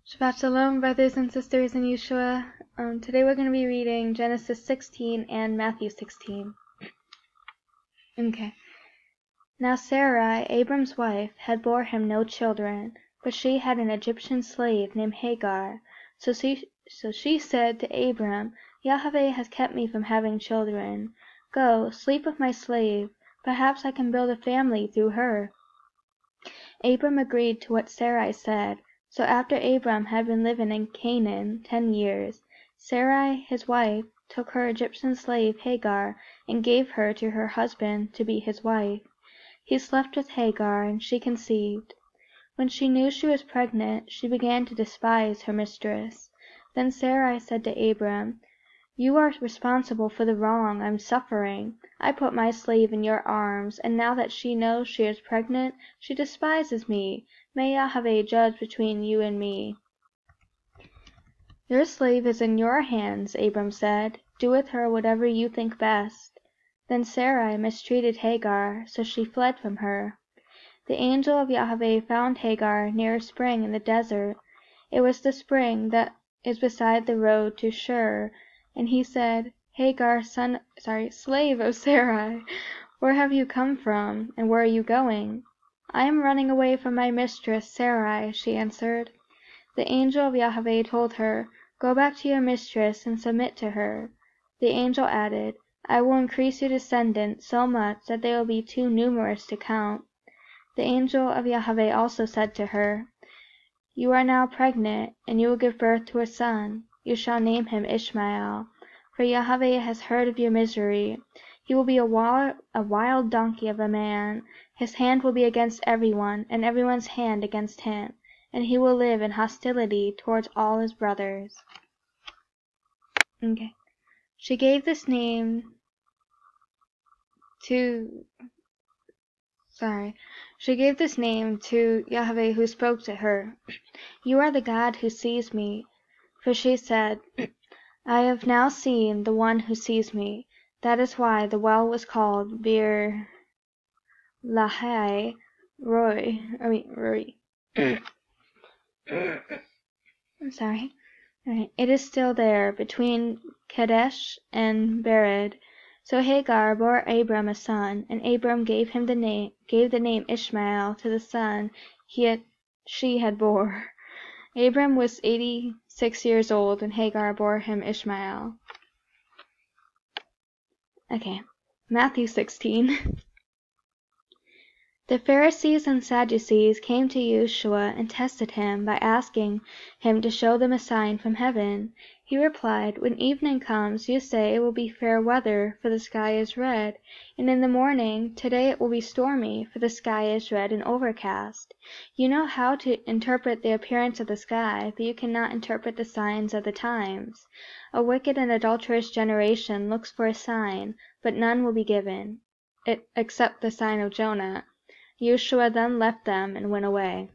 Shabbat Shalom, brothers and sisters in Yeshua. Today we're going to be reading Genesis 16 and Matthew 16. Okay. Now Sarai, Abram's wife, had bore him no children, but she had an Egyptian slave named Hagar. So she said to Abram, Yahweh has kept me from having children. Go, sleep with my slave. Perhaps I can build a family through her. Abram agreed to what Sarai said. So after Abram had been living in Canaan 10 years, Sarai his wife took her Egyptian slave Hagar and gave her to her husband to be his wife. He slept with Hagar, and she conceived. When she knew she was pregnant, she began to despise her mistress. Then Sarai said to Abram, You are responsible for the wrong I'm suffering. I put my slave in your arms, and now that she knows she is pregnant, she despises me. May Yahweh judge between you and me. Your slave is in your hands, Abram said. Do with her whatever you think best. Then Sarai mistreated Hagar, so she fled from her. The angel of Yahweh found Hagar near a spring in the desert. It was the spring that is beside the road to Shur, and he said, Hagar, slave of Sarai, where have you come from, and where are you going? I am running away from my mistress Sarai, she answered. The angel of Yahweh told her, Go back to your mistress and submit to her. The angel added, I will increase your descendants so much that they will be too numerous to count. The angel of Yahweh also said to her, You are now pregnant, and you will give birth to a son. You shall name him Ishmael, for Yahweh has heard of your misery. He will be a wild donkey of a man. His hand will be against everyone, and everyone's hand against him, and he will live in hostility towards all his brothers. Okay. She gave this name to Yahweh who spoke to her. You are the God who sees me. For she said, I have now seen the one who sees me. That is why the well was called Bir Lahai Roi. I'm sorry. Right. It is still there, between KODESH and Bered. So Hagar bore Abram a son, and Abram gave the name Ishmael to the son she had bore. Abram was 86 years old, and Hagar bore him Ishmael. Okay, Matthew 16. The Pharisees and Sadducees came to Yahushua and tested him by asking him to show them a sign from heaven. He replied, When evening comes, you say it will be fair weather, for the sky is red, and in the morning, today it will be stormy, for the sky is red and overcast. You know how to interpret the appearance of the sky, but you cannot interpret the signs of the times. A wicked and adulterous generation looks for a sign, but none will be given, except the sign of Jonah. Yahushua then left them and went away.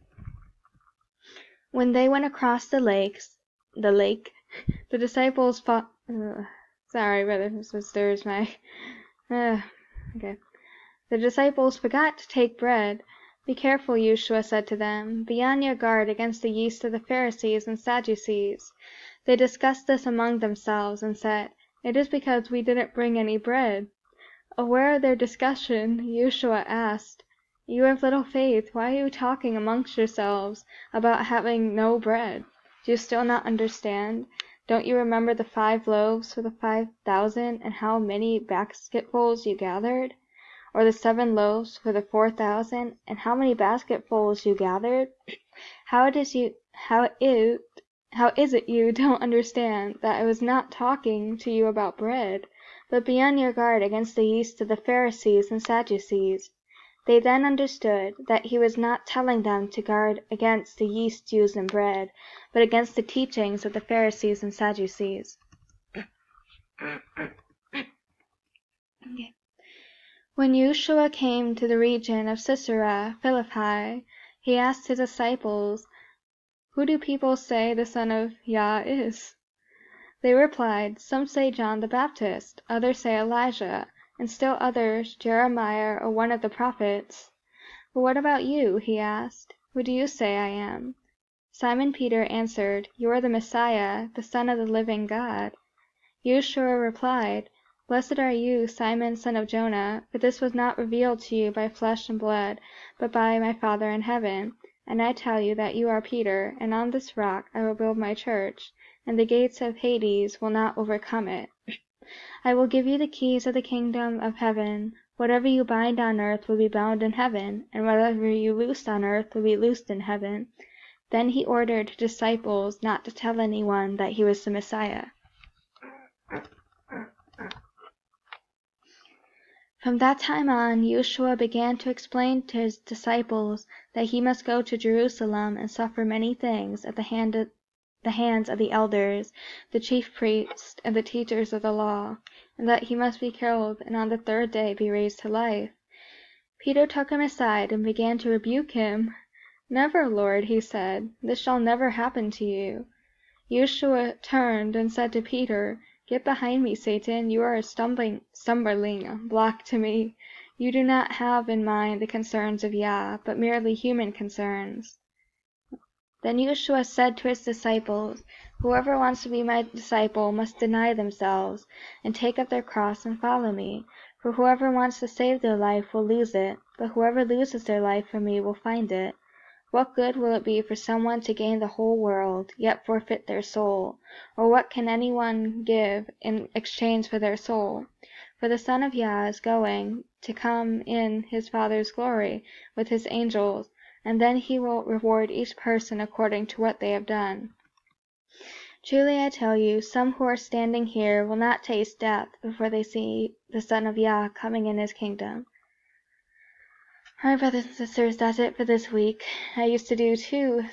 When they went across the lake, the disciples sorry, brothers and sisters, okay. The disciples forgot to take bread. Be careful, Yahushua said to them. Be on your guard against the yeast of the Pharisees and Sadducees. They discussed this among themselves and said, It is because we didn't bring any bread. Aware of their discussion, Yahushua asked, You have little faith. Why are you talking amongst yourselves about having no bread? Do you still not understand? Don't you remember the 5 loaves for the 5,000 and how many basketfuls you gathered? Or the 7 loaves for the 4,000 and how many basketfuls you gathered? How is it you don't understand that I was not talking to you about bread, but be on your guard against the yeast of the Pharisees and Sadducees? They then understood that he was not telling them to guard against the yeast used in bread, but against the teachings of the Pharisees and Sadducees. Okay. When Yahushua came to the region of Caesarea Philippi, he asked his disciples, Who do people say the Son of Yah is? They replied, Some say John the Baptist, others say Elijah, and still others Jeremiah or one of the prophets. But what about you? He asked. Who do you say I am? Simon Peter answered, You are the Messiah, the Son of the living God. YAHUSHUA replied, Blessed are you, Simon, son of Jonah, for this was not revealed to you by flesh and blood, but by my Father in heaven. And I tell you that you are Peter, and on this rock I will build my church, and the gates of Hades will not overcome it. I will give you the keys of the kingdom of heaven. Whatever you bind on earth will be bound in heaven, and whatever you loose on earth will be loosed in heaven. Then he ordered his disciples not to tell anyone that he was the Messiah. From that time on, YAHUSHUA began to explain to his disciples that he must go to Jerusalem and suffer many things at the hands of the elders, the chief priests, and the teachers of the law, and that he must be killed and on the third day be raised to life. Peter took him aside and began to rebuke him. Never, Lord, he said, this shall never happen to you. YAHUSHUA turned and said to Peter, Get behind me, Satan, you are a stumbling block to me. You do not have in mind the concerns of Yah, but merely human concerns. Then YAHUSHUA said to his disciples, Whoever wants to be my disciple must deny themselves, and take up their cross and follow me. For whoever wants to save their life will lose it, but whoever loses their life for me will find it. What good will it be for someone to gain the whole world, yet forfeit their soul? Or what can anyone give in exchange for their soul? For the Son of Yah is going to come in his Father's glory with his angels, and then he will reward each person according to what they have done. Truly I tell you, some who are standing here will not taste death before they see the Son of Yah coming in his kingdom. Alright, brothers and sisters, that's it for this week. I used to do 2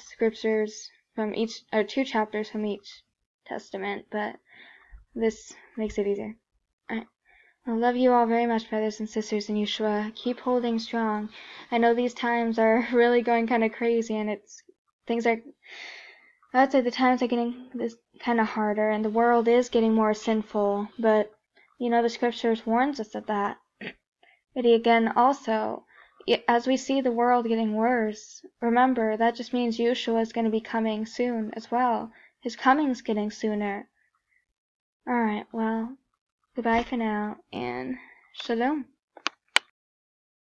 chapters from each testament, but this makes it easier. Alright. I love you all very much, brothers and sisters in YAHUSHUA. Keep holding strong. I know these times are really going kind of crazy, and I'd say the times are getting this kind of harder, and the world is getting more sinful, but, the scriptures warns us of that. But again, also, as we see the world getting worse, remember, that just means YAHUSHUA is going to be coming soon as well. His coming's getting sooner. Alright, well, goodbye for now, and shalom.